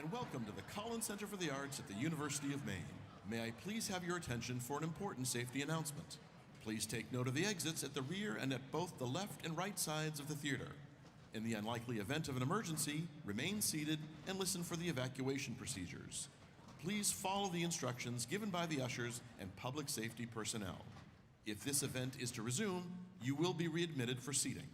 and welcome to the Collins Center for the Arts at the University of Maine. May I please have your attention for an important safety announcement. Please take note of the exits at the rear and at both the left and right sides of the theater. In the unlikely event of an emergency, remain seated and listen for the evacuation procedures. Please follow the instructions given by the ushers and public safety personnel. If this event is to resume, you will be readmitted for seating.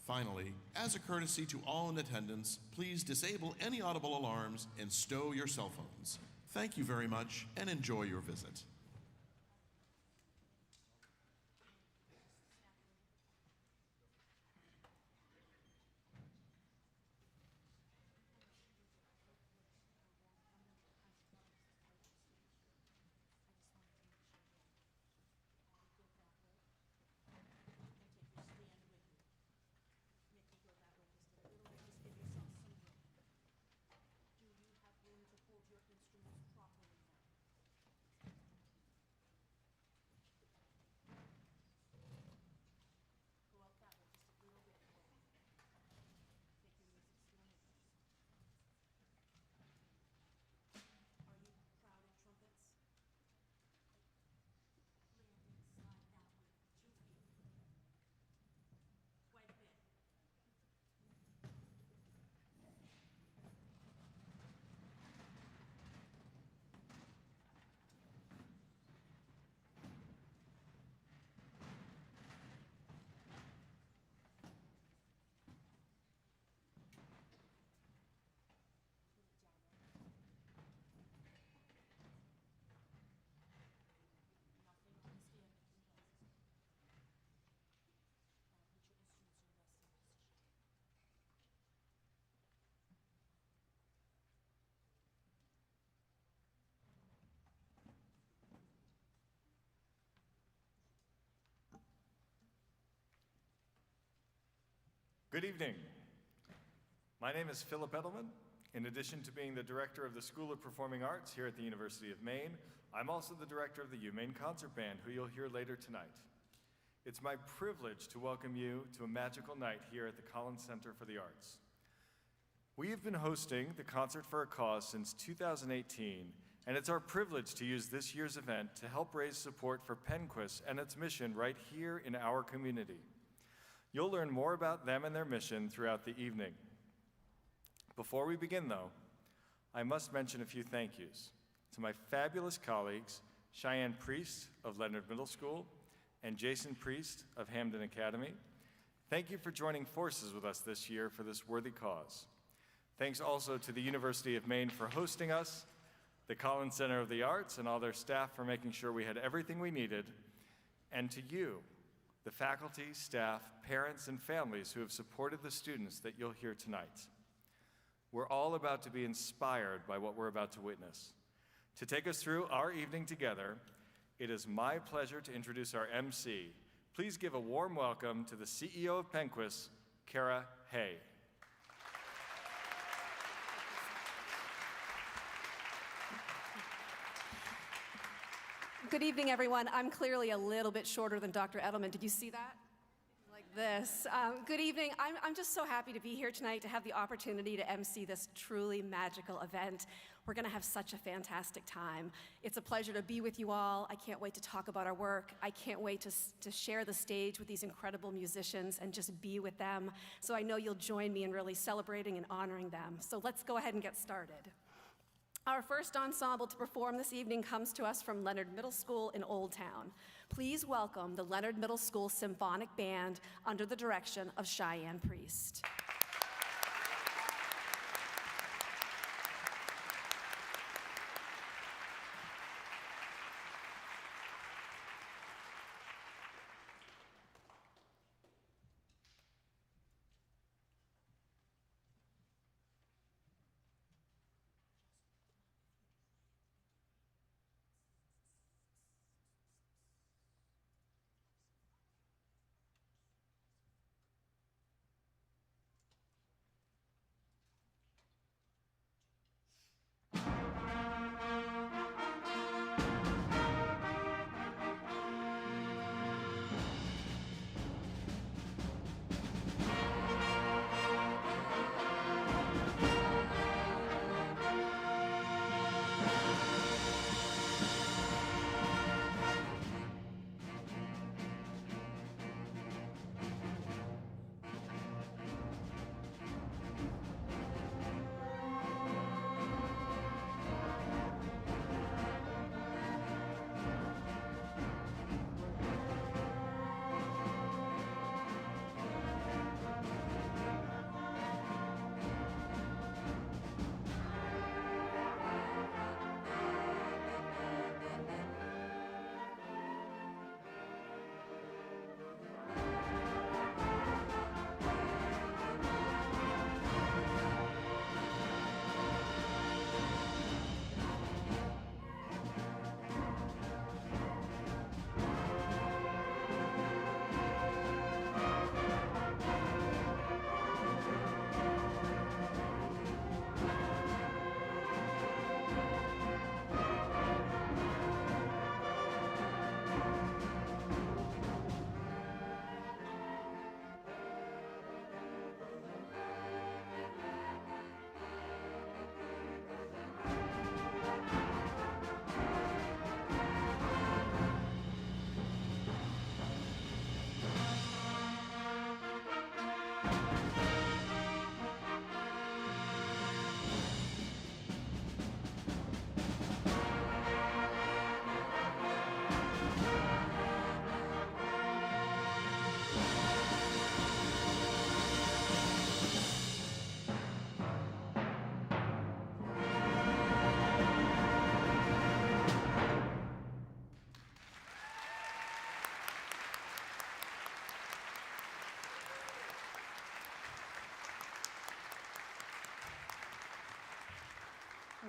Finally, as a courtesy to all in attendance, please disable any audible alarms and stow your cell phones. Thank you very much and enjoy your visit. Good evening. My name is Philip Edelman. In addition to being the director of the School of Performing Arts here at the University of Maine, I'm also the director of the UMaine Concert Band, who you'll hear later tonight. It's my privilege to welcome you to a magical night here at the Collins Center for the Arts. We have been hosting the Concert for a Cause since 2018, and it's our privilege to use this year's event to help raise support for Penquist and its mission right here in our community. You'll learn more about them and their mission throughout the evening. Before we begin, though, I must mention a few thank yous to my fabulous colleagues, Cheyenne Priest of Leonard Middle School and Jason Priest of Hampden Academy. Thank you for joining forces with us this year for this worthy cause. Thanks also to the University of Maine for hosting us, the Collins Center of the Arts and all their staff for making sure we had everything we needed, and to you, the faculty, staff, parents, and families who have supported the students that you'll hear tonight. We're all about to be inspired by what we're about to witness. To take us through our evening together, it is my pleasure to introduce our MC. Please give a warm welcome to the CEO of Penquist, Kara Hay. Good evening, everyone. I'm clearly a little bit shorter than Dr. Edelman. Did you see that? Like this. Good evening. I'm just so happy to be here tonight to have the opportunity to MC this truly magical event. We're going to have such a fantastic time. It's a pleasure to be with you all. I can't wait to talk about our work. I can't wait to share the stage with these incredible musicians and just be with them. So I know you'll join me in really celebrating and honoring them. So let's go ahead and get started. Our first ensemble to perform this evening comes to us from Leonard Middle School in Old Town. Please welcome the Leonard Middle School Symphonic Band under the direction of Cheyenne Priest.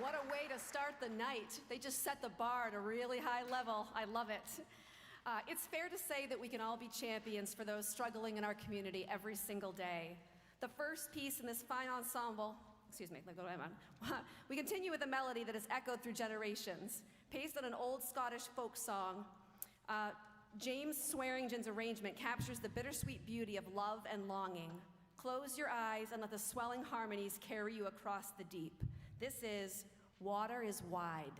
What a way to start the night. They just set the bar at a really high level. I love it. It's fair to say that we can all be champions for those struggling in our community every single day. The first piece in this fine ensemble, we continue with a melody that has echoed through generations. Based on an old Scottish folk song, James Swearingen's arrangement captures the bittersweet beauty of love and longing. Close your eyes and let the swelling harmonies carry you across the deep. This is Water is Wide.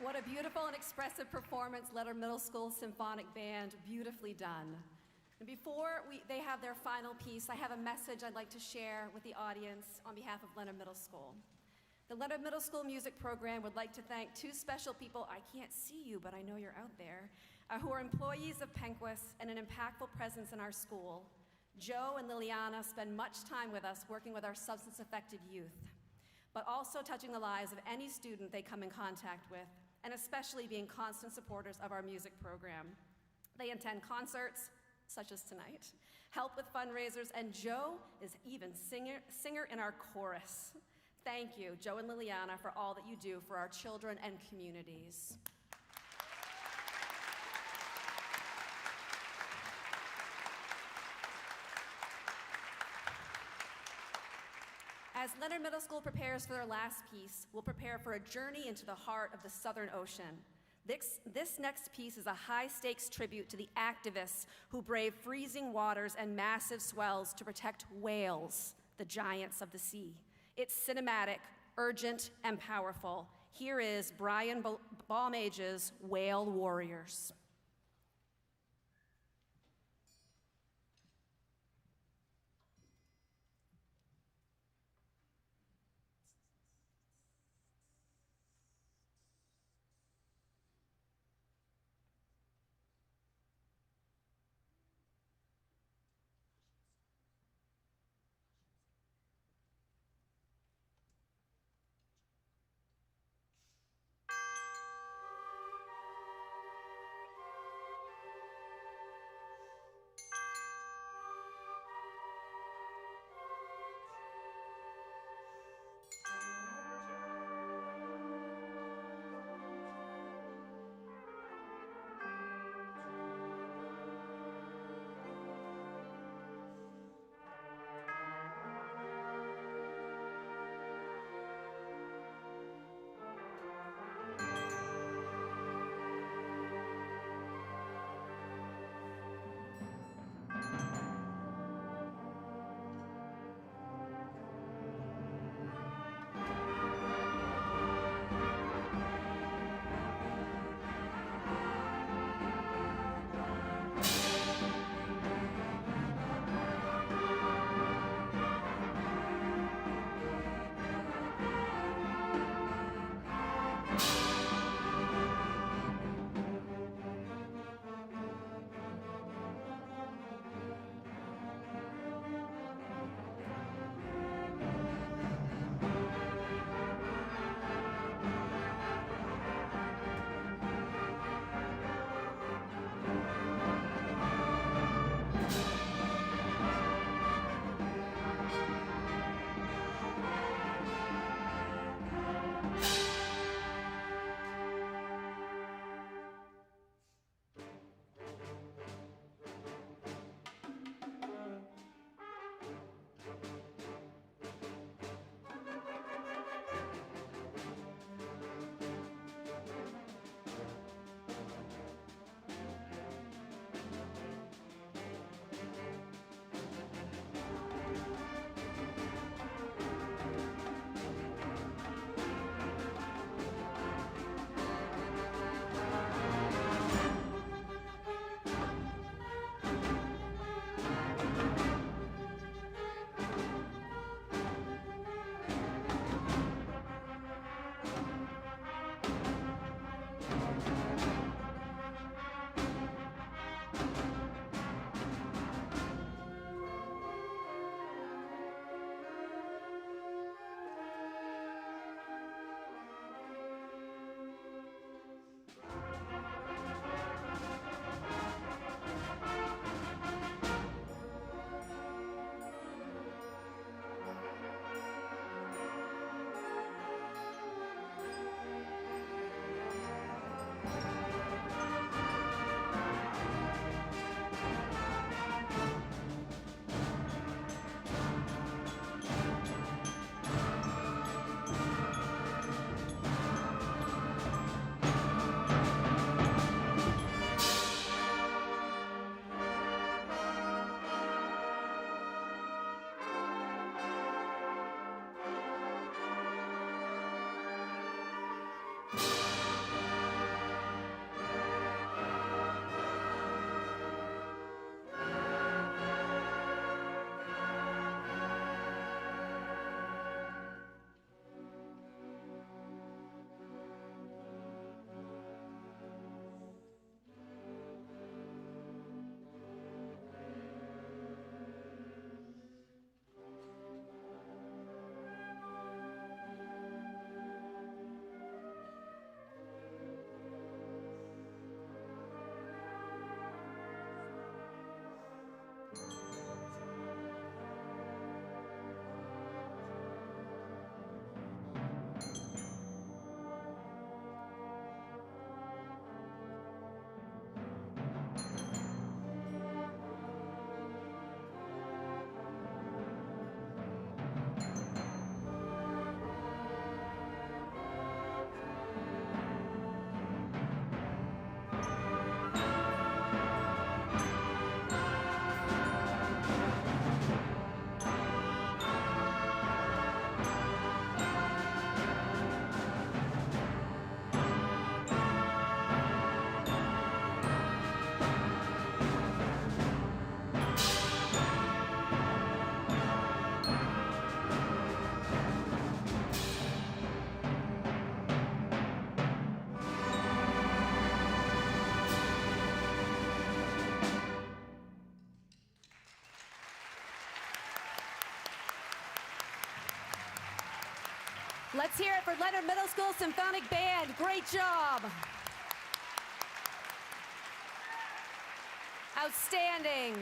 What a beautiful and expressive performance, Leonard Middle School Symphonic Band, beautifully done. And before they have their final piece, I have a message I'd like to share with the audience on behalf of Leonard Middle School. The Leonard Middle School Music Program would like to thank two special people, I can't see you, but I know you're out there, who are employees of Penquist and an impactful presence in our school. Joe and Liliana spend much time with us working with our substance-affected youth, but also touching the lives of any student they come in contact with, and especially being constant supporters of our music program. They attend concerts, such as tonight, help with fundraisers, and Joe is even singer in our chorus. Thank you, Joe and Liliana, for all that you do for our children and communities. As Leonard Middle School prepares for their last piece, we'll prepare for a journey into the heart of the Southern Ocean. This next piece is a high-stakes tribute to the activists who brave freezing waters and massive swells to protect whales, the giants of the sea. It's cinematic, urgent, and powerful. Here is Brian Balmage's Whale Warriors. Let's hear it for Leonard Middle School Symphonic Band. Great job. Outstanding.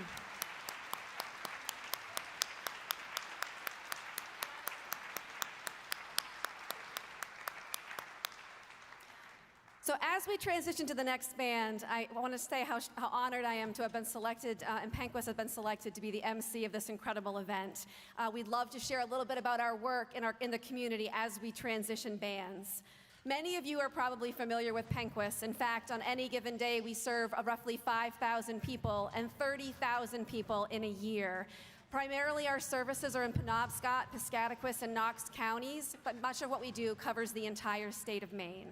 So as we transition to the next band, I want to say how honored I am to have been selected, and Penquist has been selected to be the MC of this incredible event. We'd love to share a little bit about our work in the community as we transition bands. Many of you are probably familiar with Penquist. In fact, on any given day, we serve roughly 5,000 people and 30,000 people in a year. Primarily, our services are in Penobscot, Piscataquis, and Knox counties, but much of what we do covers the entire state of Maine.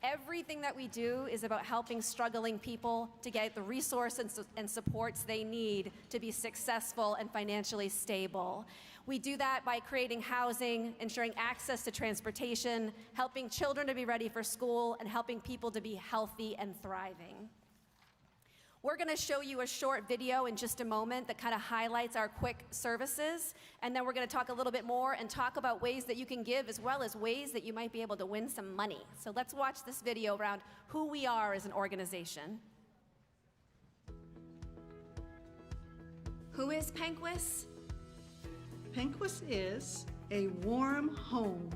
Everything that we do is about helping struggling people to get the resources and supports they need to be successful and financially stable. We do that by creating housing, ensuring access to transportation, helping children to be ready for school, and helping people to be healthy and thriving. We're going to show you a short video in just a moment that kind of highlights our quick services, and then we're going to talk a little bit more and talk about ways that you can give as well as ways that you might be able to win some money. So let's watch this video around who we are as an organization. Who is Penquist? Penquist is a warm home.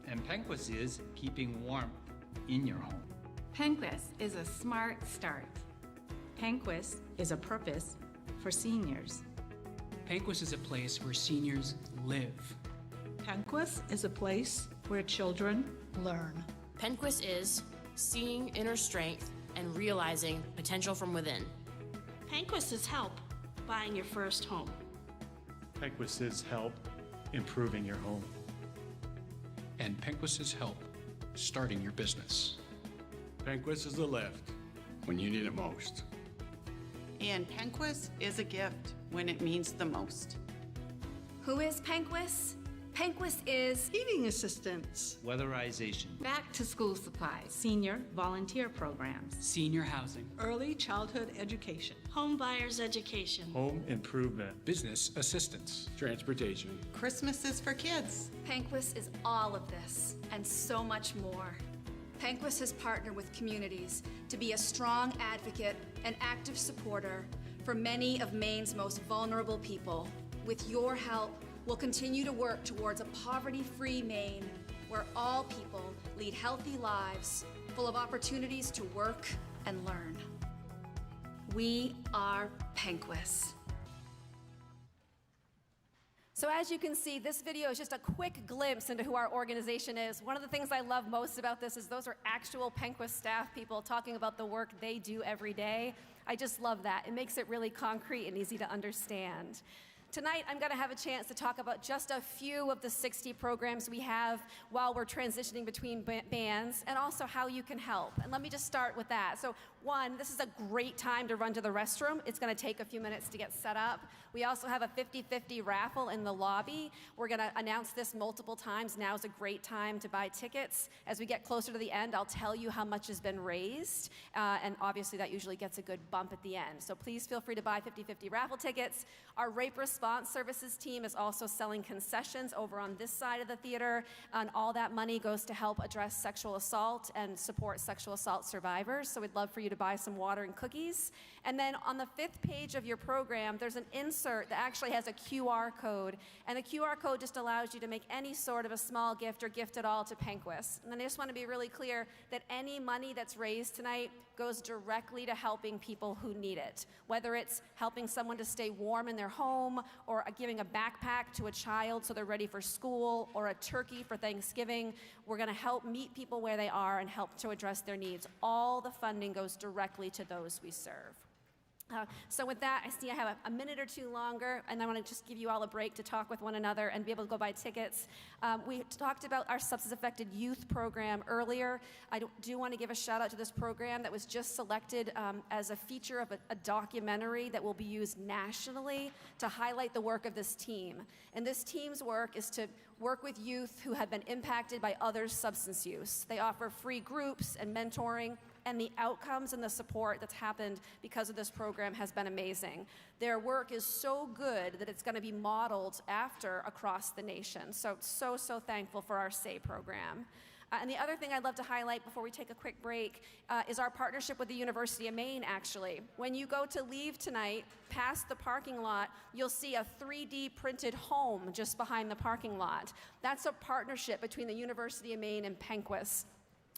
And Penquist is keeping warmth in your home. Penquist is a smart start. Penquist is a purpose for seniors. Penquist is a place where seniors live. Penquist is a place where children learn. Penquist is seeing inner strength and realizing potential from within. Penquist is help buying your first home. Penquist is help improving your home. And Penquist is help starting your business. Penquist is the lift when you need it most. And Penquist is a gift when it means the most. Who is Penquist? Penquist is Heating assistance. Weatherization. Back to school supplies. Senior volunteer programs. Senior housing. Early childhood education. Home buyer's education. Home improvement. Business assistance. Transportation. Christmas is for kids. Penquist is all of this and so much more. Penquist has partnered with communities to be a strong advocate and active supporter for many of Maine's most vulnerable people. With your help, we'll continue to work towards a poverty-free Maine where all people lead healthy lives full of opportunities to work and learn. We are Penquist. So as you can see, this video is just a quick glimpse into who our organization is. One of the things I love most about this is those are actual Penquist staff people talking about the work they do every day. I just love that. It makes it really concrete and easy to understand. Tonight, I'm going to have a chance to talk about just a few of the 60 programs we have while we're transitioning between bands, and also how you can help. And let me just start with that. So one, this is a great time to run to the restroom. It's going to take a few minutes to get set up. We also have a 50-50 raffle in the lobby. We're going to announce this multiple times. Now's a great time to buy tickets. As we get closer to the end, I'll tell you how much has been raised, and obviously that usually gets a good bump at the end. So please feel free to buy 50-50 raffle tickets. Our rape response services team is also selling concessions over on this side of the theater, and all that money goes to help address sexual assault and support sexual assault survivors. So we'd love for you to buy some water and cookies. And then on the 5th page of your program, there's an insert that actually has a QR code, and the QR code just allows you to make any sort of a small gift or gift at all to Penquist. And then I just want to be really clear that any money that's raised tonight goes directly to helping people who need it, whether it's helping someone to stay warm in their home, or giving a backpack to a child so they're ready for school, or a turkey for Thanksgiving. We're going to help meet people where they are and help to address their needs. All the funding goes directly to those we serve. So with that, I see I have a minute or two longer, and I want to just give you all a break to talk with one another and be able to go buy tickets. We talked about our substance-affected youth program earlier. I do want to give a shout out to this program that was just selected as a feature of a documentary that will be used nationally to highlight the work of this team. And this team's work is to work with youth who have been impacted by others' substance use. They offer free groups and mentoring, and the outcomes and the support that's happened because of this program has been amazing. Their work is so good that it's going to be modeled after across the nation. So thankful for our SAY program. And the other thing I'd love to highlight before we take a quick break is our partnership with the University of Maine, actually. When you go to leave tonight, past the parking lot, you'll see a 3D printed home just behind the parking lot. That's a partnership between the University of Maine and Penquist.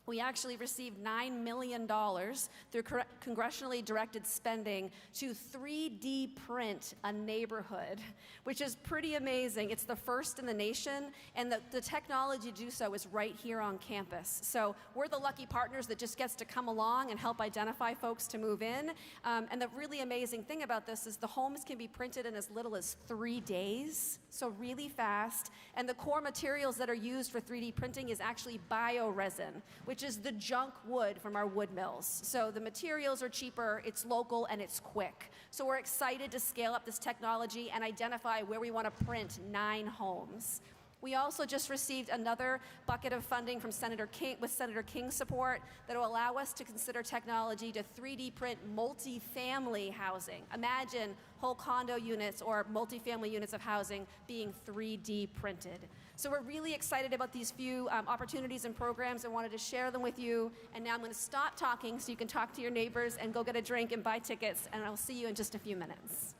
We actually received $9 million through congressionally directed spending to 3D print a neighborhood, which is pretty amazing. It's the first in the nation, and the technology to do so is right here on campus. So we're the lucky partners that just gets to come along and help identify folks to move in. And the really amazing thing about this is the homes can be printed in as little as 3 days, so really fast. And the core materials that are used for 3D printing is actually bioresin, which is the junk wood from our wood mills. So the materials are cheaper, it's local, and it's quick. So we're excited to scale up this technology and identify where we want to print 9 homes. We also just received another bucket of funding from Senator King, with Senator King's support, that will allow us to consider technology to 3D print multifamily housing. Imagine whole condo units or multifamily units of housing being 3D printed. So we're really excited about these few opportunities and programs and wanted to share them with you. And now I'm going to stop talking so you can talk to your neighbors and go get a drink and buy tickets, and I'll see you in just a few minutes.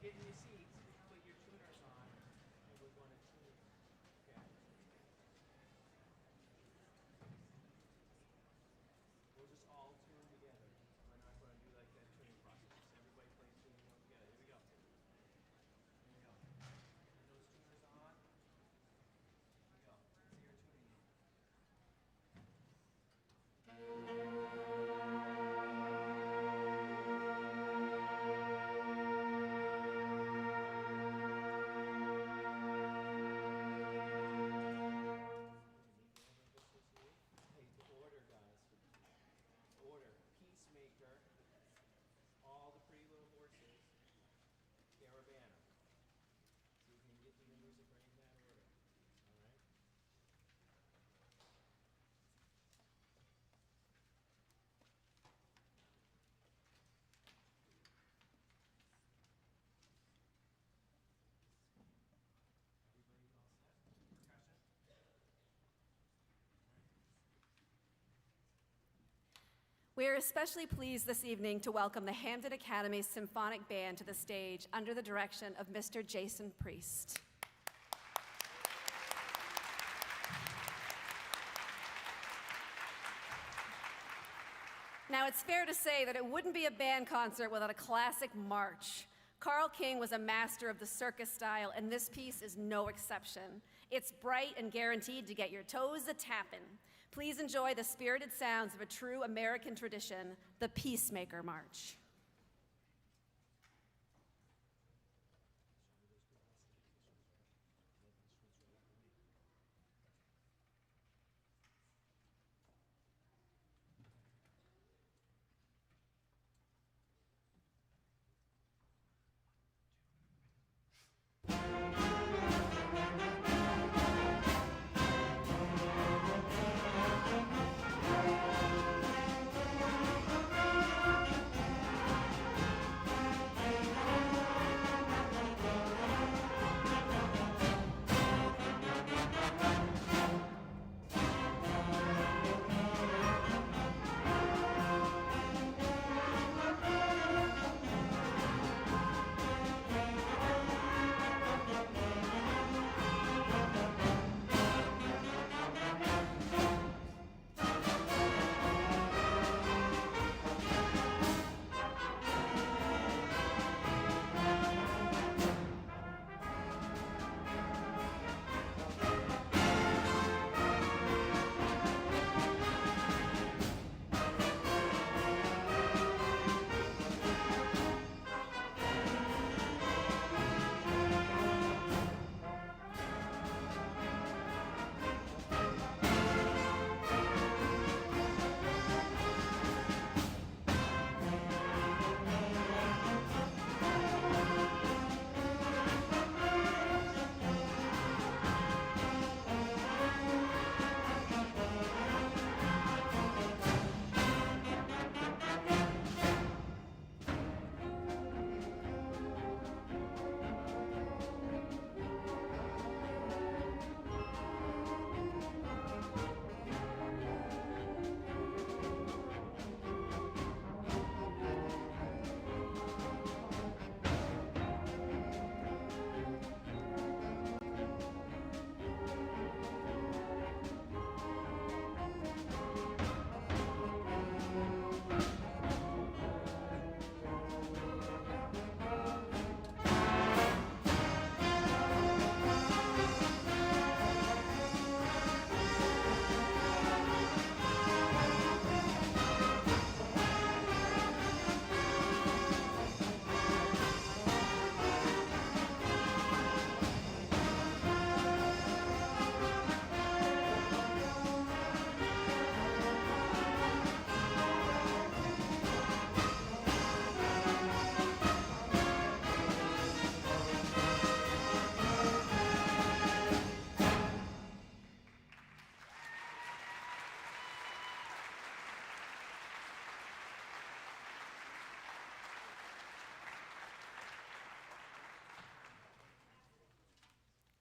Get in your seats, put your tuners on, and we're going to tune. Okay. We'll just all tune together. We're not going to do like that tuning process. Everybody plays tuning one together. Here we go. Here we go. Are those tuners on? Here we go. Let's see your tuning. We are especially pleased this evening to welcome the Hampden Academy Symphonic Band to the stage under the direction of Mr. Jason Priest. Now, it's fair to say that it wouldn't be a band concert without a classic march. Carl King was a master of the circus style, and this piece is no exception. It's bright and guaranteed to get your toes a-tappin'. Please enjoy the spirited sounds of a true American tradition, the Peacemaker March.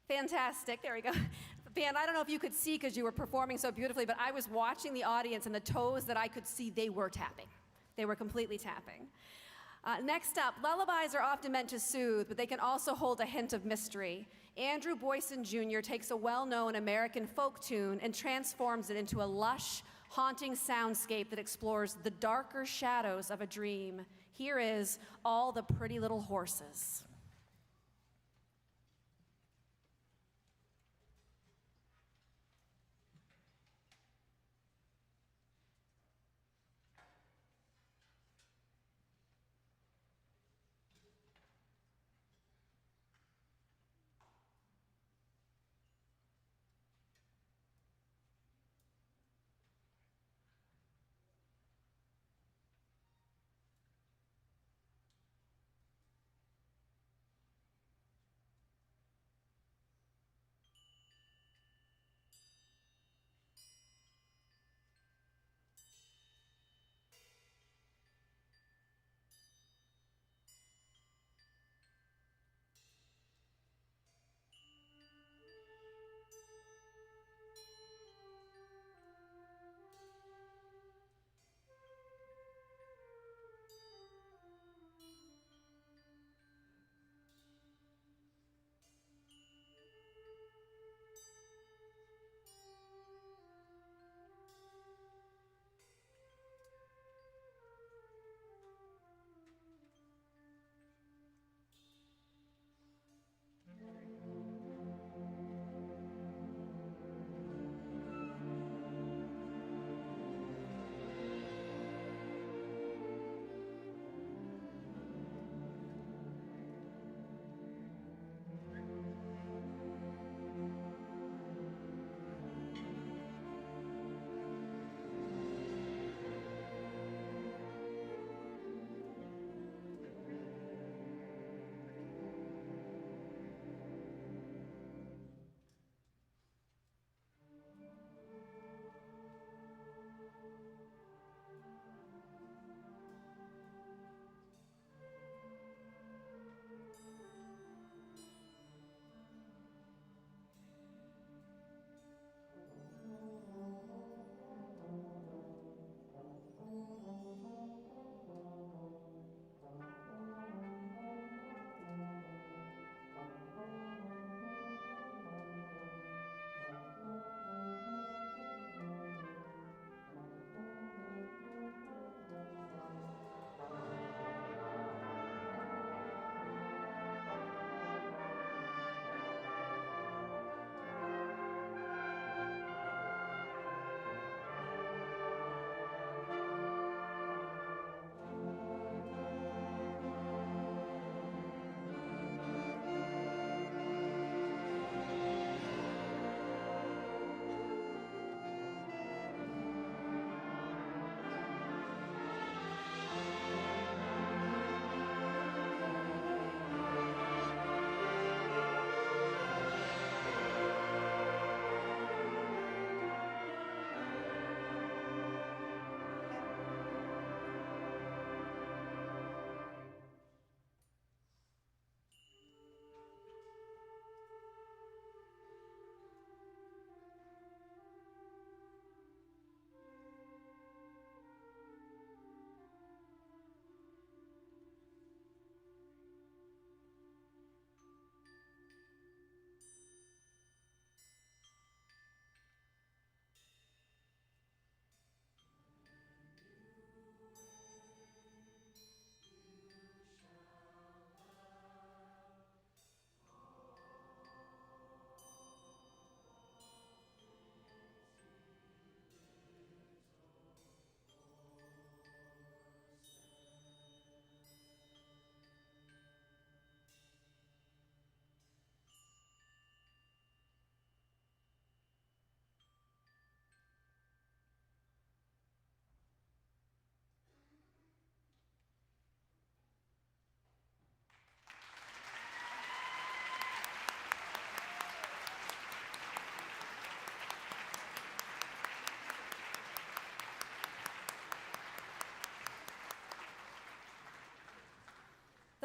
Fantastic. There we go. Band, I don't know if you could see because you were performing so beautifully, but I was watching the audience, and the toes that I could see, they were tapping. They were completely tapping. Next up, lullabies are often meant to soothe, but they can also hold a hint of mystery. Andrew Boyson Jr. takes a well-known American folk tune and transforms it into a lush, haunting soundscape that explores the darker shadows of a dream. Here is All the Pretty Little Horses.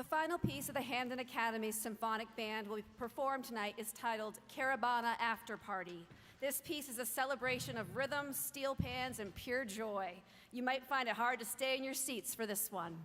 final piece of the Hampden Academy Symphonic Band will be performed tonight is titled Caravana After Party. This piece is a celebration of rhythm, steel pans, and pure joy. You might find it hard to stay in your seats for this one.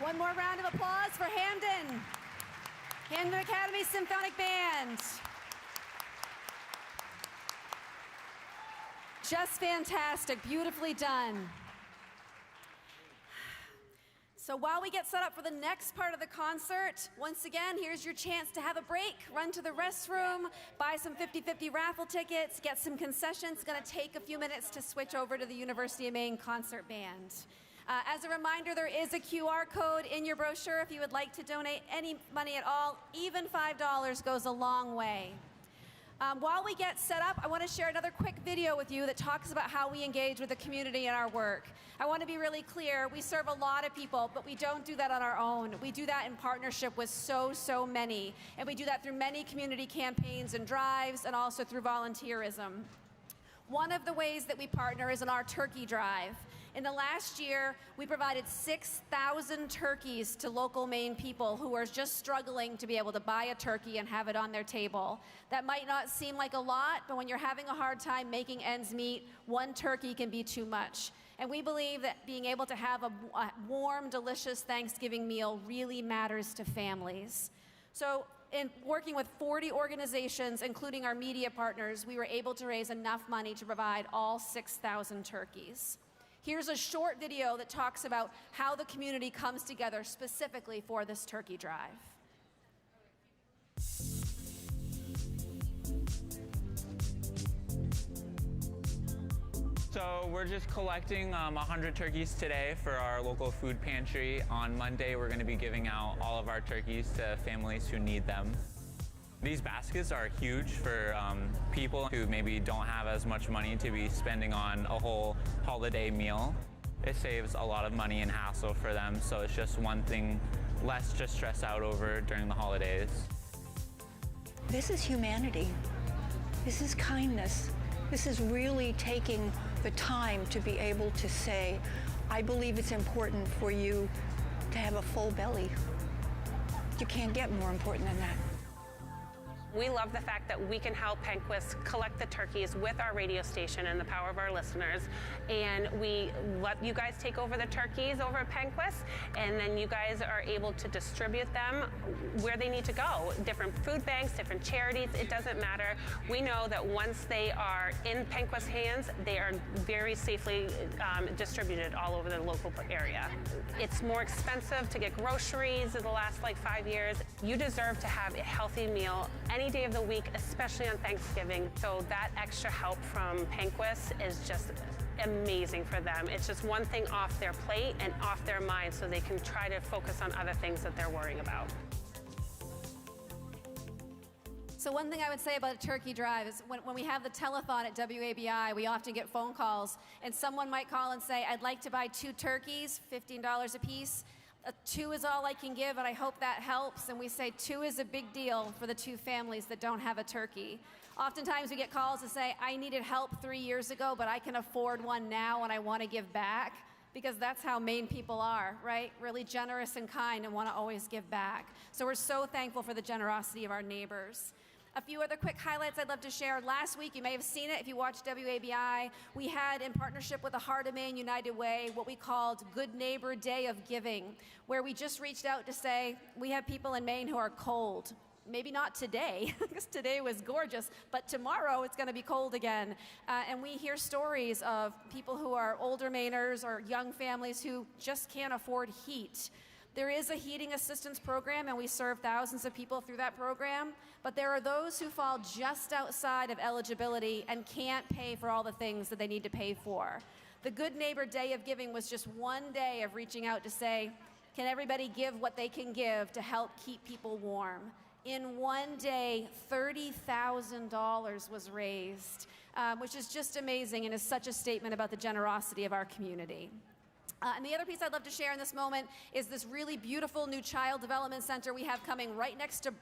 One more round of applause for Hampden. Hampden Academy Symphonic Band. Just fantastic, beautifully done. So while we get set up for the next part of the concert, once again, here's your chance to have a break, run to the restroom, buy some 50/50 raffle tickets, get some concessions. It's gonna take a few minutes to switch over to the University of Maine Concert Band. As a reminder, there is a QR code in your brochure if you would like to donate any money at all. Even $5 goes a long way. While we get set up, I want to share another quick video with you that talks about how we engage with the community in our work. I want to be really clear, we serve a lot of people, but we don't do that on our own. We do that in partnership with so many, and we do that through many community campaigns and drives, and also through volunteerism. One of the ways that we partner is in our turkey drive. In the last year, we provided 6,000 turkeys to local Maine people who are just struggling to be able to buy a turkey and have it on their table. That might not seem like a lot, but when you're having a hard time making ends meet, one turkey can be too much. And we believe that being able to have a warm, delicious Thanksgiving meal really matters to families. So in working with 40 organizations, including our media partners, we were able to raise enough money to provide all 6,000 turkeys. Here's a short video that talks about how the community comes together specifically for this turkey drive. So we're just collecting 100 turkeys today for our local food pantry. On Monday, we're going to be giving out all of our turkeys to families who need them. These baskets are huge for people who maybe don't have as much money to be spending on a whole holiday meal. It saves a lot of money and hassle for them, so it's just one thing less to stress out over during the holidays. This is humanity. This is kindness. This is really taking the time to be able to say, I believe it's important for you to have a full belly. You can't get more important than that. We love the fact that we can help Penquist collect the turkeys with our radio station and the power of our listeners. And we let you guys take over the turkeys over at Penquist, and then you guys are able to distribute them where they need to go. Different food banks, different charities, it doesn't matter. We know that once they are in Penquist's hands, they are very safely distributed all over the local area. It's more expensive to get groceries in the last 5 years. You deserve to have a healthy meal any day of the week, especially on Thanksgiving. So that extra help from Penquist is just amazing for them. It's just one thing off their plate and off their mind so they can try to focus on other things that they're worrying about. So one thing I would say about a turkey drive is when we have the telethon at WABI, we often get phone calls, and someone might call and say, I'd like to buy 2 turkeys, $15 a piece. 2 is all I can give, and I hope that helps. And we say 2 is a big deal for the 2 families that don't have a turkey. Oftentimes we get calls that say, I needed help 3 years ago, but I can afford one now and I want to give back, because that's how Maine people are, right? Really generous and kind and want to always give back. So we're so thankful for the generosity of our neighbors. A few other quick highlights I'd love to share. Last week, you may have seen it if you watched WABI, we had, in partnership with the Heart of Maine United Way, what we called Good Neighbor Day of Giving, where we just reached out to say, we have people in Maine who are cold. Maybe not today, because today was gorgeous, but tomorrow it's going to be cold again. And we hear stories of people who are older Mainers or young families who just can't afford heat. There is a heating assistance program, and we serve thousands of people through that program, but there are those who fall just outside of eligibility and can't pay for all the things that they need to pay for. The Good Neighbor Day of Giving was just one day of reaching out to say, can everybody give what they can give to help keep people warm? In one day, $30,000 was raised, which is just amazing and is such a statement about the generosity of our community. And the other piece I'd love to share in this moment is this really beautiful new child development center we have coming right next to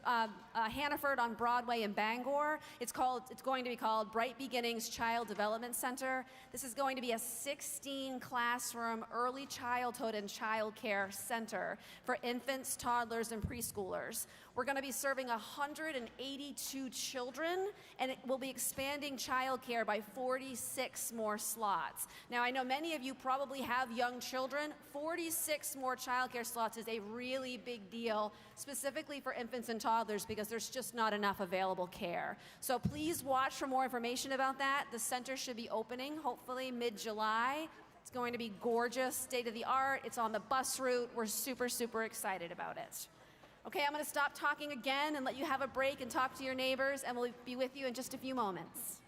Hannaford on Broadway in Bangor. It's going to be called Bright Beginnings Child Development Center. This is going to be a 16-classroom early childhood and child care center for infants, toddlers, and preschoolers. We're going to be serving 182 children, and it will be expanding childcare by 46 more slots. Now, I know many of you probably have young children, 46 more childcare slots is a really big deal, specifically for infants and toddlers, because there's just not enough available care. So please watch for more information about that. The center should be opening, hopefully mid-July. It's going to be gorgeous, state-of-the-art. It's on the bus route. We're super, super excited about it. Okay, I'm going to stop talking again and let you have a break and talk to your neighbors, and we'll be with you in just a few moments.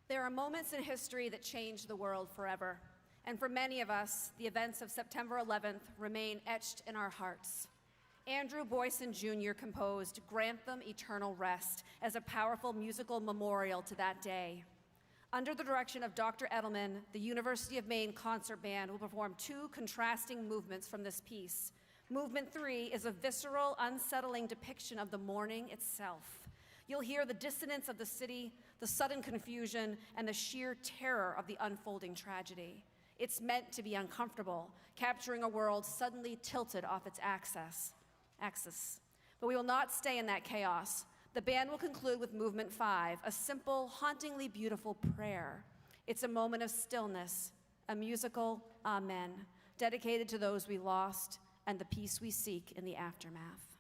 There are moments in history that change the world forever. And for many of us, the events of September 11th remain etched in our hearts. Andrew Boyson Jr. composed "Grant Them Eternal Rest" as a powerful musical memorial to that day. Under the direction of Dr. Edelman, the University of Maine Concert Band will perform two contrasting movements from this piece. Movement 3 is a visceral, unsettling depiction of the morning itself. You'll hear the dissonance of the city, the sudden confusion, and the sheer terror of the unfolding tragedy. It's meant to be uncomfortable, capturing a world suddenly tilted off its axis. But we will not stay in that chaos. The band will conclude with Movement 5, a simple, hauntingly beautiful prayer. It's a moment of stillness, a musical amen, dedicated to those we lost and the peace we seek in the aftermath.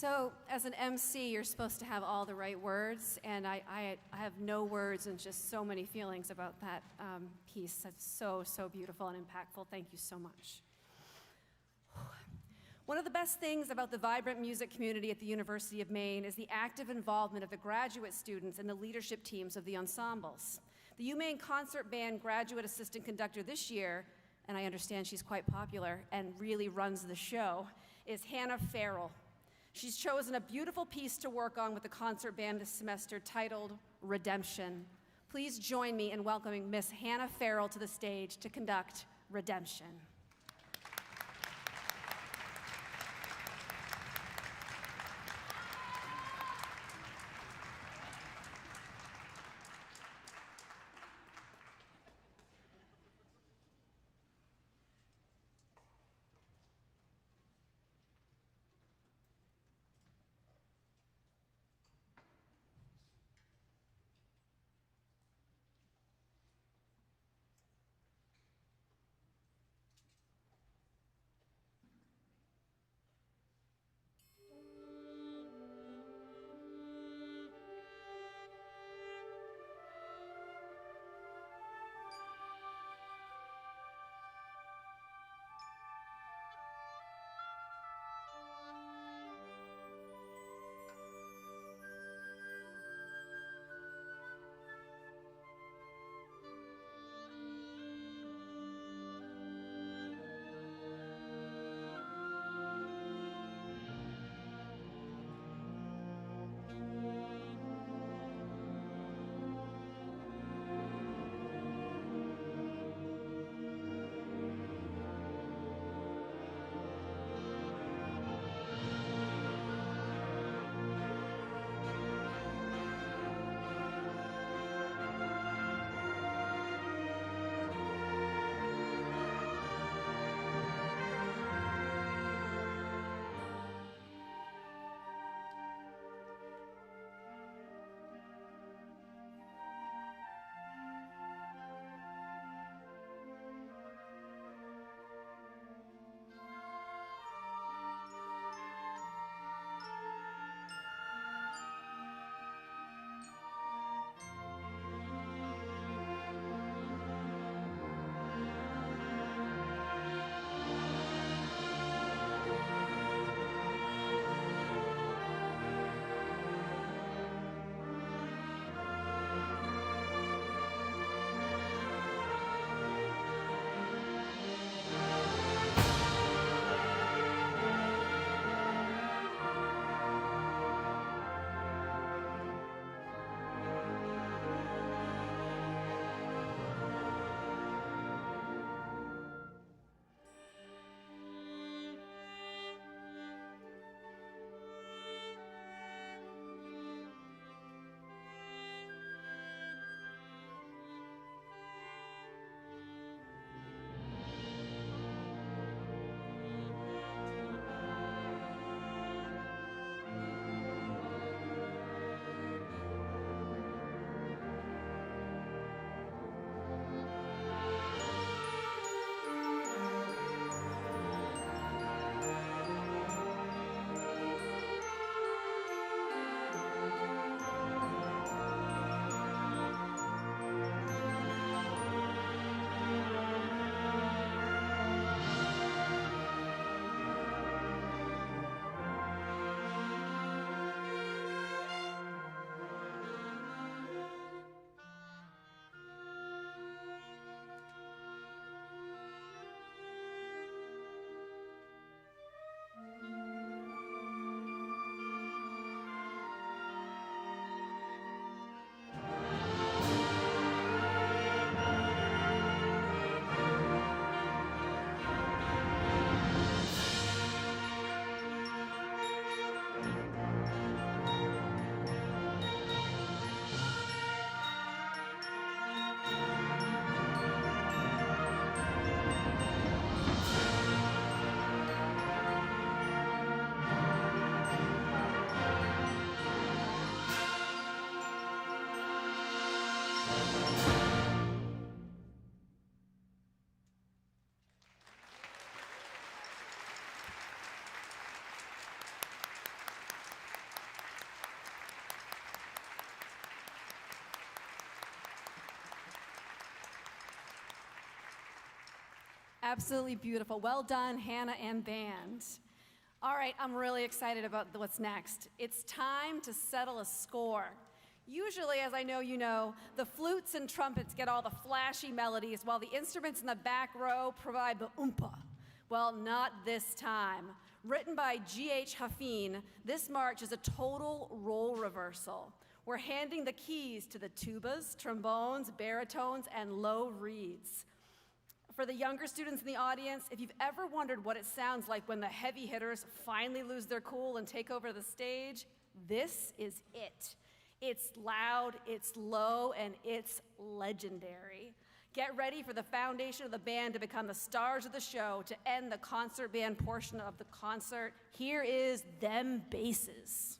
So, as an MC, you're supposed to have all the right words, and I have no words and just so many feelings about that piece. That's so, so beautiful and impactful. Thank you so much. One of the best things about the vibrant music community at the University of Maine is the active involvement of the graduate students and the leadership teams of the ensembles. The UMaine Concert Band graduate assistant conductor this year, and I understand she's quite popular and really runs the show, is Hannah Farrell. She's chosen a beautiful piece to work on with the concert band this semester titled Redemption. Please join me in welcoming Miss Hannah Farrell to the stage to conduct Redemption. Absolutely beautiful. Well done, Hannah and band. All right, I'm really excited about what's next. It's time to settle a score. Usually, as I know you know, the flutes and trumpets get all the flashy melodies while the instruments in the back row provide the oompa. Well, not this time. Written by G.H. Huffine, this march is a total role reversal. We're handing the keys to the tubas, trombones, baritones, and low reeds. For the younger students in the audience, if you've ever wondered what it sounds like when the heavy hitters finally lose their cool and take over the stage, this is it. It's loud, it's low, and it's legendary. Get ready for the foundation of the band to become the stars of the show to end the concert band portion of the concert. Here is Them Basses.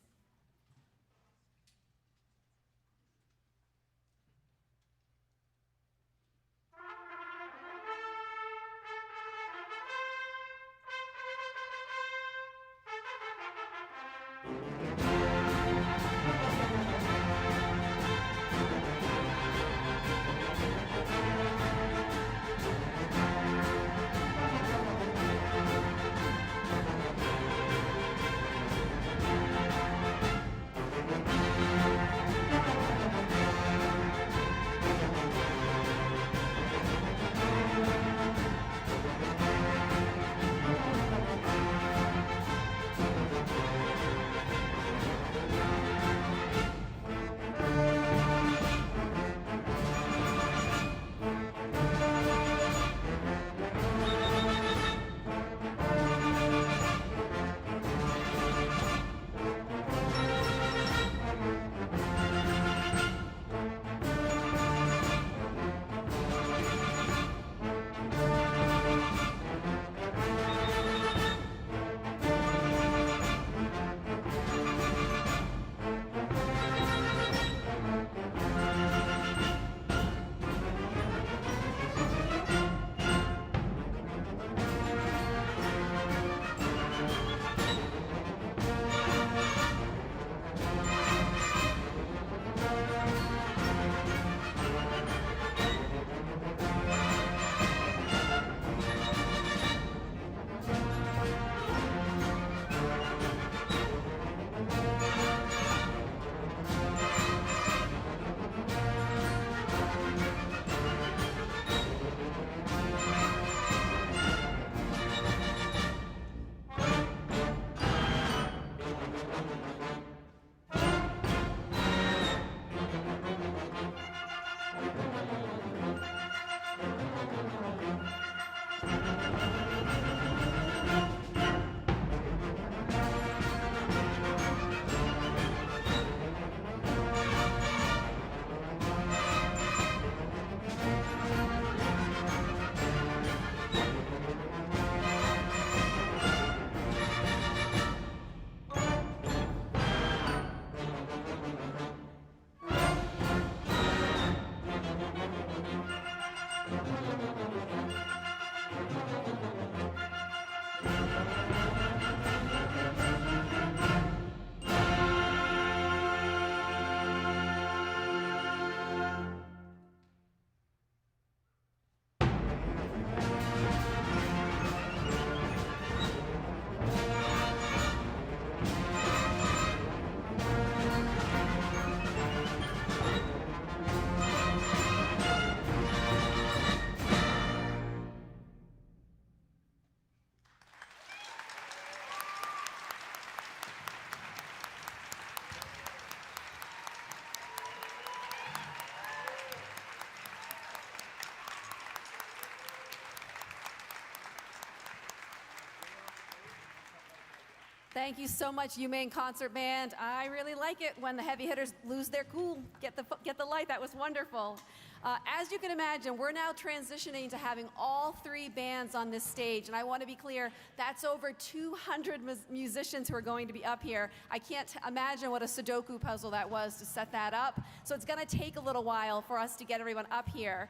Thank you so much, UMaine Concert Band. I really like it when the heavy hitters lose their cool, get the light. That was wonderful. As you can imagine, we're now transitioning to having all three bands on this stage, and I want to be clear, that's over 200 musicians who are going to be up here. I can't imagine what a Sudoku puzzle that was to set that up, so it's going to take a little while for us to get everyone up here.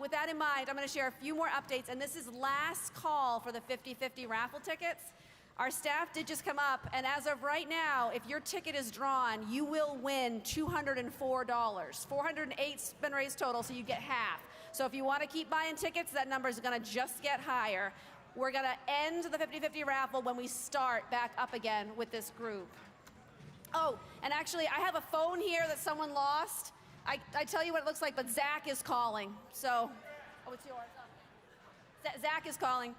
With that in mind, I'm going to share a few more updates, and this is last call for the 50/50 raffle tickets. Our staff did just come up, and as of right now, if your ticket is drawn, you will win $204. 408's been raised total, so you get half. So if you want to keep buying tickets, that number is going to just get higher. We're going to end the 50-50 raffle when we start back up again with this group. Oh, and actually, I have a phone here that someone lost. I tell you what it looks like, but Zach is calling. So, oh, it's yours. Zach is calling.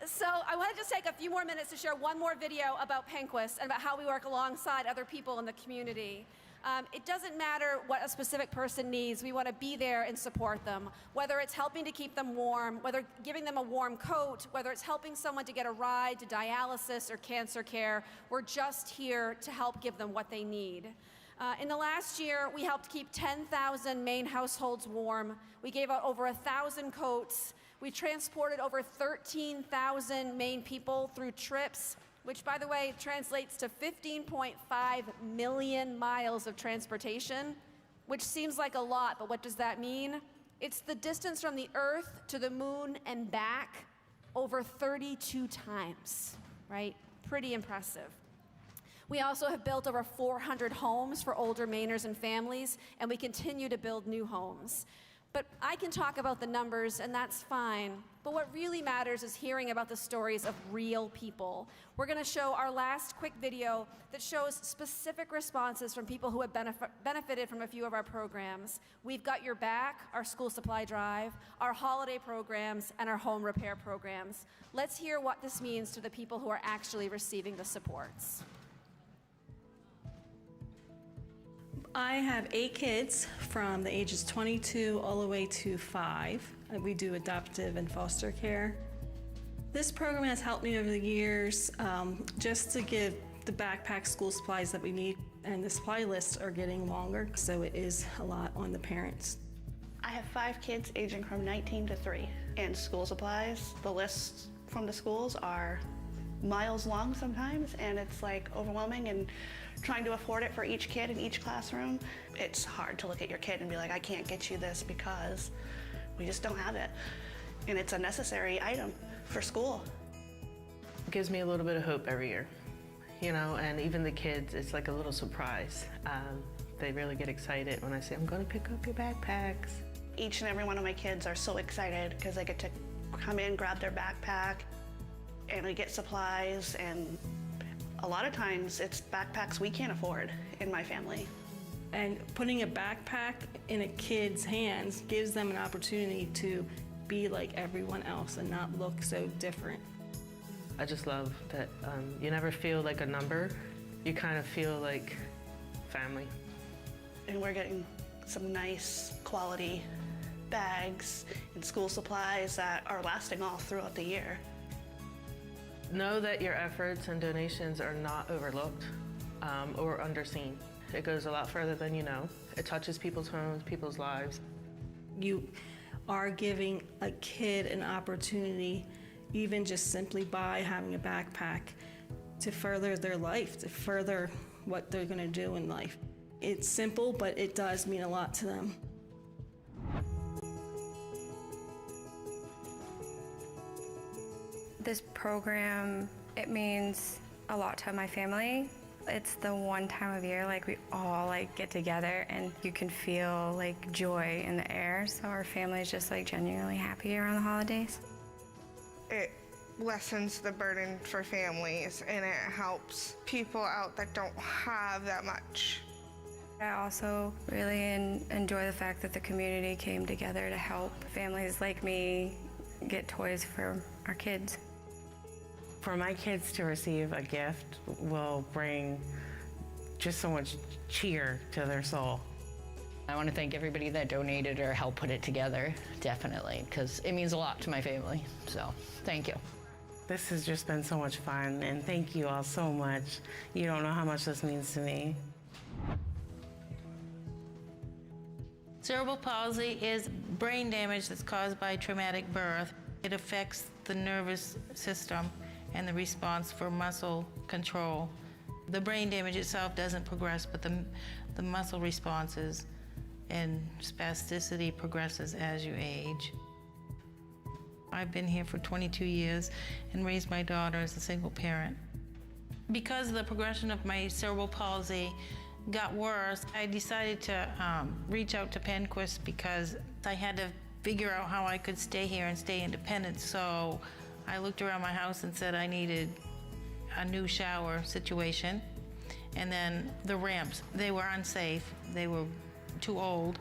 So I want to just take a few more minutes to share one more video about Penquist and about how we work alongside other people in the community. It doesn't matter what a specific person needs. We want to be there and support them, whether it's helping to keep them warm, whether giving them a warm coat, whether it's helping someone to get a ride to dialysis or cancer care. We're just here to help give them what they need. In the last year, we helped keep 10,000 Maine households warm. We gave out over 1,000 coats. We transported over 13,000 Maine people through trips, which, by the way, translates to 15.5 million miles of transportation, which seems like a lot, but what does that mean? It's the distance from the Earth to the moon and back over 32 times, right? Pretty impressive. We also have built over 400 homes for older Mainers and families, and we continue to build new homes. But I can talk about the numbers, and that's fine. But what really matters is hearing about the stories of real people. We're going to show our last quick video that shows specific responses from people who have benefited from a few of our programs. We've Got Your Back, our school supply drive, our holiday programs, and our home repair programs. Let's hear what this means to the people who are actually receiving the supports. I have 8 kids from the ages 22 all the way to 5. We do adoptive and foster care. This program has helped me over the years just to give the backpack school supplies that we need, and the supply lists are getting longer, so it is a lot on the parents. I have 5 kids aging from 19 to 3, and school supplies, the lists from the schools are miles long sometimes, and it's like overwhelming, and trying to afford it for each kid in each classroom. It's hard to look at your kid and be like, I can't get you this because we just don't have it. And it's a necessary item for school. It gives me a little bit of hope every year, you know, and even the kids, it's like a little surprise. They really get excited when I say, I'm gonna pick up your backpacks. Each and every one of my kids are so excited because they get to come in, grab their backpack, and we get supplies, and a lot of times it's backpacks we can't afford in my family. And putting a backpack in a kid's hands gives them an opportunity to be like everyone else and not look so different. I just love that you never feel like a number. You kind of feel like family. And we're getting some nice quality bags and school supplies that are lasting all throughout the year. Know that your efforts and donations are not overlooked or underseen. It goes a lot further than you know. It touches people's homes, people's lives. You are giving a kid an opportunity, even just simply by having a backpack, to further their life, to further what they're going to do in life. It's simple, but it does mean a lot to them. This program, it means a lot to my family. It's the one time of year like we all get together and you can feel like joy in the air. So our family is just genuinely happy around the holidays. It lessens the burden for families and it helps people out that don't have that much. I also really enjoy the fact that the community came together to help families like me get toys for our kids. For my kids to receive a gift will bring just so much cheer to their soul. I want to thank everybody that donated or helped put it together, definitely, because it means a lot to my family. So, thank you. This has just been so much fun, and thank you all so much. You don't know how much this means to me. Cerebral palsy is brain damage that's caused by traumatic birth. It affects the nervous system and the response for muscle control. The brain damage itself doesn't progress, but the muscle responses and spasticity progresses as you age. I've been here for 22 years and raised my daughter as a single parent. Because the progression of my cerebral palsy got worse, I decided to reach out to Penquist because I had to figure out how I could stay here and stay independent. So I looked around my house and said I needed a new shower situation. And then the ramps, they were unsafe. They were too old.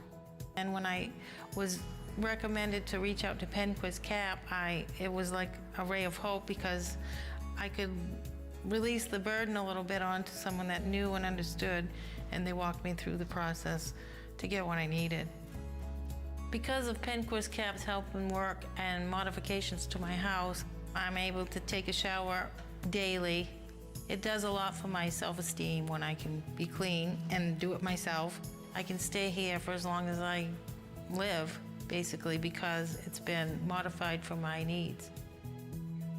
And when I was recommended to reach out to Penquist CAP, it was like a ray of hope, because I could release the burden a little bit onto someone that knew and understood, and they walked me through the process to get what I needed. Because of Penquist CAP's help and work and modifications to my house, I'm able to take a shower daily. It does a lot for my self-esteem when I can be clean and do it myself. I can stay here for as long as I live, basically, because it's been modified for my needs.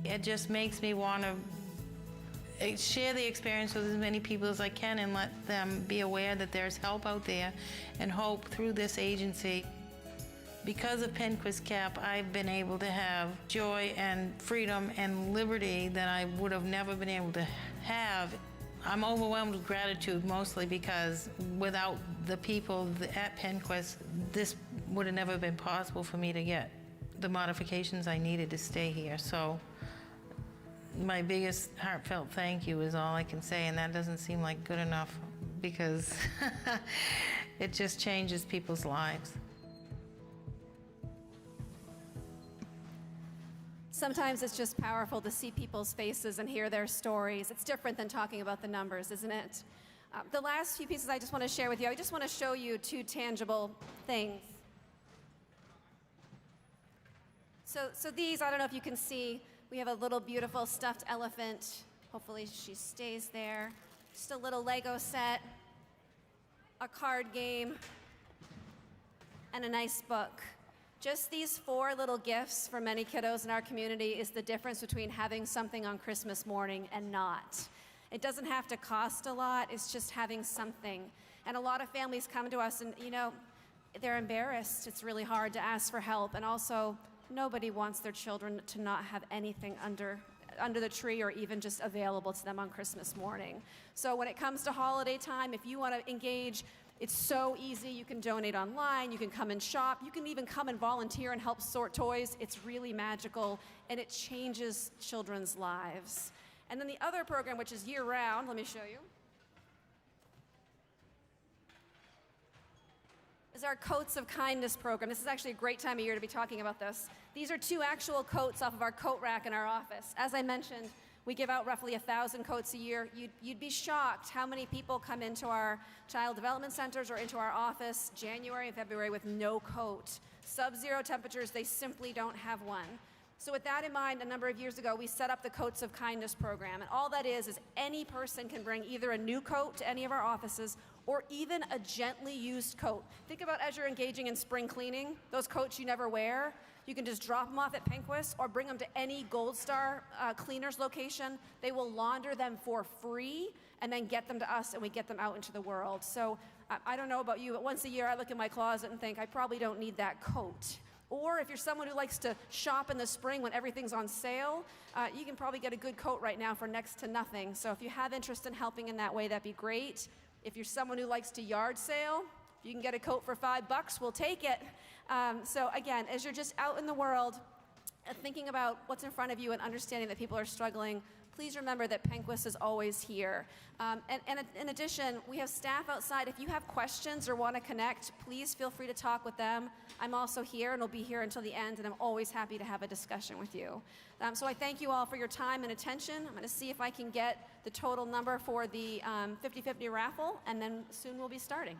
It just makes me want to share the experience with as many people as I can and let them be aware that there's help out there and hope through this agency. Because of Penquist CAP, I've been able to have joy and freedom and liberty that I would have never been able to have. I'm overwhelmed with gratitude, mostly because without the people at Penquist, this would have never been possible for me to get the modifications I needed to stay here. So my biggest heartfelt thank you is all I can say, and that doesn't seem like good enough, because it just changes people's lives. Sometimes it's just powerful to see people's faces and hear their stories. It's different than talking about the numbers, isn't it? The last few pieces I just want to share with you, I just want to show you two tangible things. So these, I don't know if you can see, we have a little beautiful stuffed elephant. Hopefully she stays there. Just a little Lego set, a card game, and a nice book. Just these 4 little gifts for many kiddos in our community is the difference between having something on Christmas morning and not. It doesn't have to cost a lot, it's just having something. And a lot of families come to us and, you know, they're embarrassed. It's really hard to ask for help. And also, nobody wants their children to not have anything under the tree or even just available to them on Christmas morning. So when it comes to holiday time, if you want to engage, it's so easy. You can donate online, you can come and shop, you can even come and volunteer and help sort toys. It's really magical, and it changes children's lives. And then the other program, which is year-round, let me show you, is our Coats of Kindness program. This is actually a great time of year to be talking about this. These are 2 actual coats off of our coat rack in our office. As I mentioned, we give out roughly 1,000 coats a year. You'd be shocked how many people come into our child development centers or into our office January and February with no coat. Sub-zero temperatures, they simply don't have one. So with that in mind, a number of years ago, we set up the Coats of Kindness program. And all that is any person can bring either a new coat to any of our offices or even a gently used coat. Think about as you're engaging in spring cleaning, those coats you never wear, you can just drop them off at Penquist or bring them to any Gold Star cleaners location. They will launder them for free and then get them to us, and we get them out into the world. So I don't know about you, but once a year I look in my closet and think I probably don't need that coat. Or if you're someone who likes to shop in the spring when everything's on sale, you can probably get a good coat right now for next to nothing. So if you have interest in helping in that way, that'd be great. If you're someone who likes to yard sale, if you can get a coat for $5, we'll take it. So again, as you're just out in the world, thinking about what's in front of you and understanding that people are struggling, please remember that Penquist is always here. And in addition, we have staff outside. If you have questions or want to connect, please feel free to talk with them. I'm also here and will be here until the end, and I'm always happy to have a discussion with you. So I thank you all for your time and attention. I'm going to see if I can get the total number for the 50-50 raffle, and then soon we'll be starting.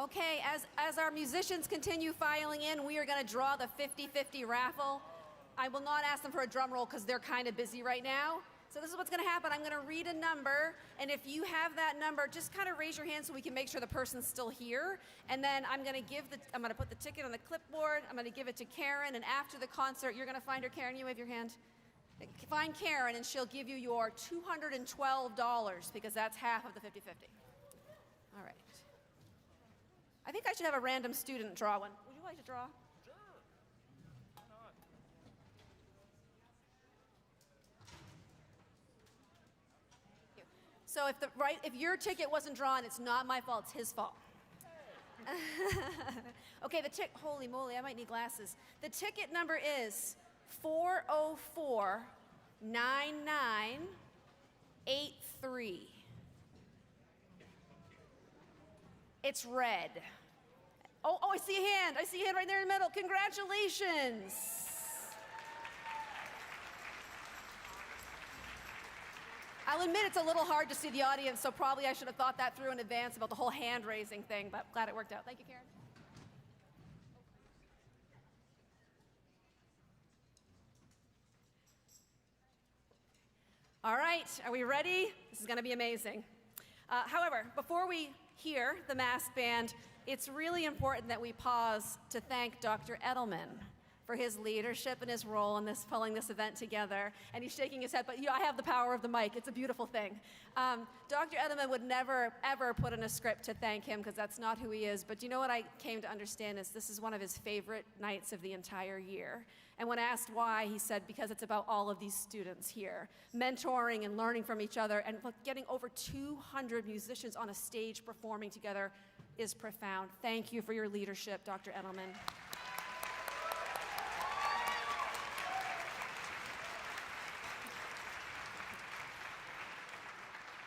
Okay, as our musicians continue filing in, we are going to draw the 50-50 raffle. I will not ask them for a drum roll because they're kind of busy right now. So this is what's going to happen. I'm going to read a number, and if you have that number, just kind of raise your hand so we can make sure the person's still here. And then I'm going to put the ticket on the clipboard. I'm going to give it to Karen, and after the concert, you're going to find her. Karen, you wave your hand. Find Karen, and she'll give you your $212 because that's half of the 50-50. All right. I think I should have a random student draw one. Would you like to draw? Sure. Why not? So if your ticket wasn't drawn, it's not my fault, it's his fault. Okay, holy moly, I might need glasses. The ticket number is 404-9983. It's red. Oh, I see a hand. I see a hand right there in the middle. Congratulations. I'll admit it's a little hard to see the audience, so probably I should have thought that through in advance about the whole hand-raising thing, but glad it worked out. Thank you, Karen. All right, are we ready? This is going to be amazing. However, before we hear the masked band, it's really important that we pause to thank Dr. Edelman for his leadership and his role in pulling this event together. And he's shaking his head, but I have the power of the mic. It's a beautiful thing. Dr. Edelman would never, ever put in a script to thank him because that's not who he is. But you know what I came to understand is this is one of his favorite nights of the entire year. And when asked why, he said, because it's about all of these students here, mentoring and learning from each other, and getting over 200 musicians on a stage performing together is profound. Thank you for your leadership, Dr. Edelman.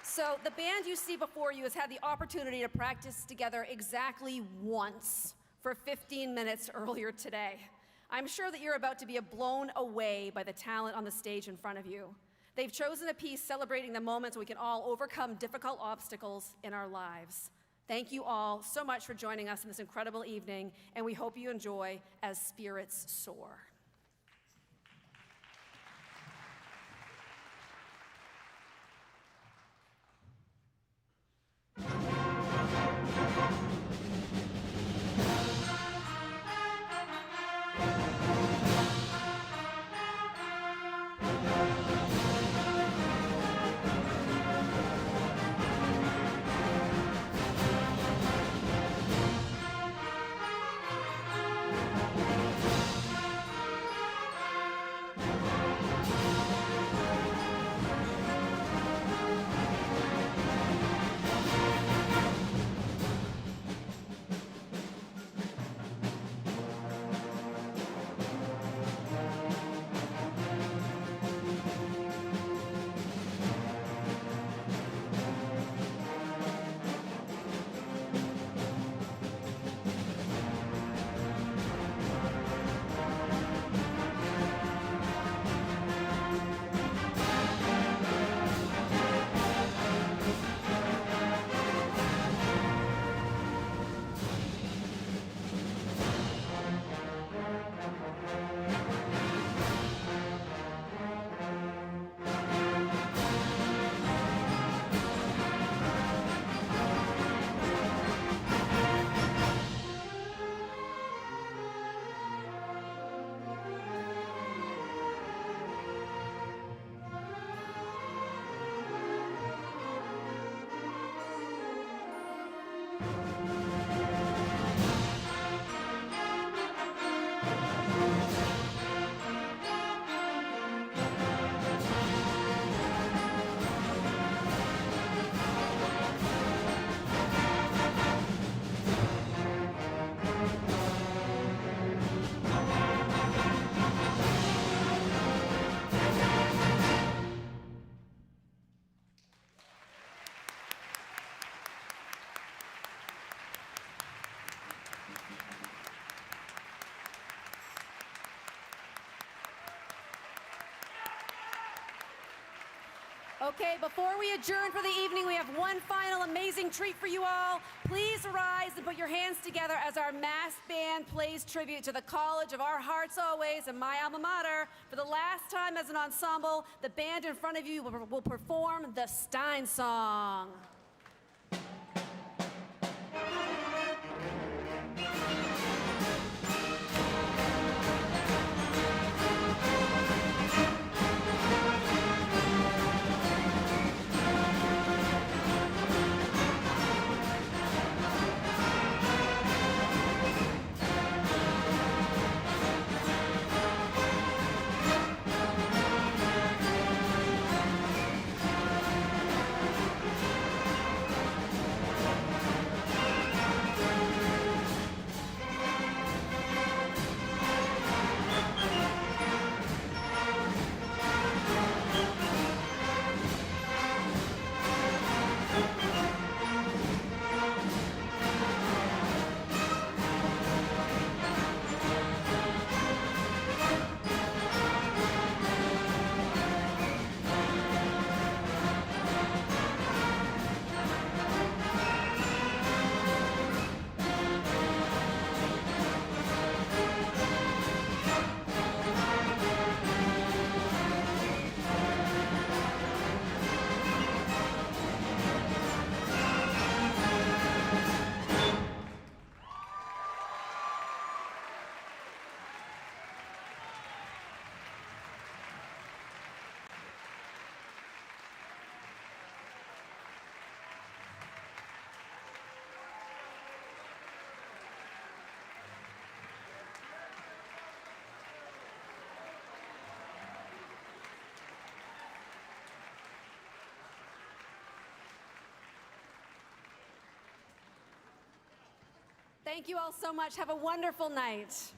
So the band you see before you has had the opportunity to practice together exactly once for 15 minutes earlier today. I'm sure that you're about to be blown away by the talent on the stage in front of you. They've chosen a piece celebrating the moments we can all overcome difficult obstacles in our lives. Thank you all so much for joining us in this incredible evening, and we hope you enjoy As Spirits Soar. Okay, before we adjourn for the evening, we have one final amazing treat for you all. Please rise and put your hands together as our massed band plays tribute to the college of our hearts always and my alma mater. For the last time as an ensemble, the band in front of you will perform the Stein Song. Thank you all so much. Have a wonderful night.